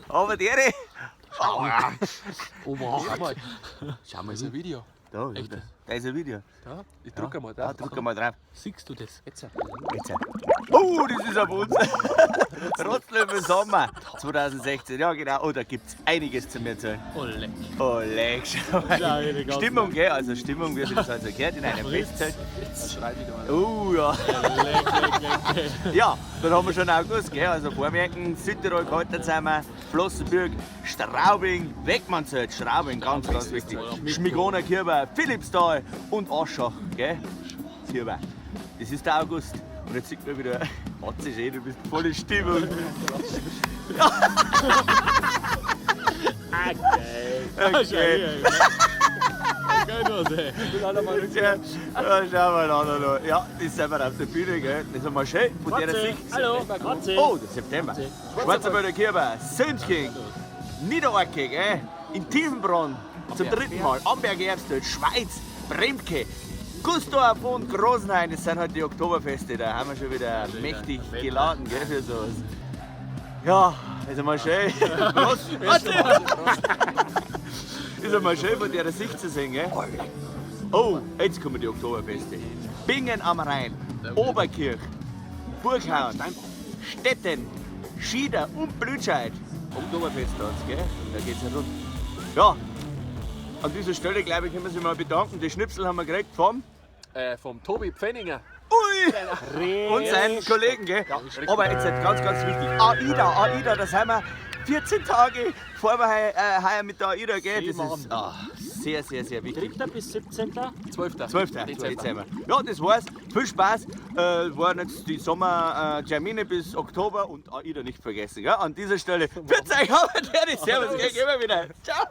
Aber der. Oberhaupt. Schau mal, Das ist ein Video. Da, Echt? da ist ein Video. Da, ich drücke mal Da, drauf. drück mal drauf. Siehst du das? Jetzt. Jetzt. Oh, das ist auf uns. Rotzlöffel Sommer 2016. Ja, genau. Oh, da gibt es einiges zu mir erzählen. Oh, leck. Oh, leck. Schau mal. Stimmung, gell? Also Stimmung, wie sich das also gehört in einem Festzelt. Jetzt schrei wieder mal. Oh, ja. Leck. Ja, dann haben wir schon August, gell? Also Vormerken, Südtirol, Kalter zusammen, Flossenbürg, Straubing, Wegmannzelt, Straubing, ganz, ganz wichtig. Schmigoner Kirber, Philippsthal und Aschach, gell? Kirber. Das ist der August. Und jetzt sieht man wieder, Matze, schön, du bist voll in Stimmung. Okay. Ja, schauen wir noch. Ja, das sind wir auf der Bühne, gell? Das ist mal schön. Von der Sicht. Hallo, Oh, der September. Schwarzwälder Kirber, Söntking, Niederorke, gell? In Tiefenbronn zum dritten Mal. Amberg, Erbstöld, Schweiz, Bremke, Gustorf und Großenhain. Das sind halt die Oktoberfeste. Da haben wir schon wieder mächtig geladen, gell? Für sowas. Ja, ist einmal schön. Prost. Ist einmal schön von der Sicht zu sehen, gell? Oh, jetzt kommen die Oktoberfeste. Bingen am Rhein, Oberkirch, Burghauen, Stetten, Schieder und Blütscheid. Oktoberfest da, gell? Da geht's ja rund. Ja, an dieser Stelle, glaube ich, können wir sich mal bedanken. Die Schnipsel haben wir gekriegt vom Vom Tobi Pfenninger. Ui! Und seinen Kollegen, gell? Aber jetzt ganz, ganz wichtig. AIDA, da sind wir 14 Tage vor wir heuer mit der AIDA, gell? Das ist sehr, sehr, sehr wichtig. 3. bis 17. 12. 12. Dezember. Ja, das war's. Viel Spaß. Waren jetzt die Sommertermine bis Oktober und AIDA nicht vergessen. Gell? An dieser Stelle, bitte euch, aber der Servus, gell? Gehen wir wieder. Ciao.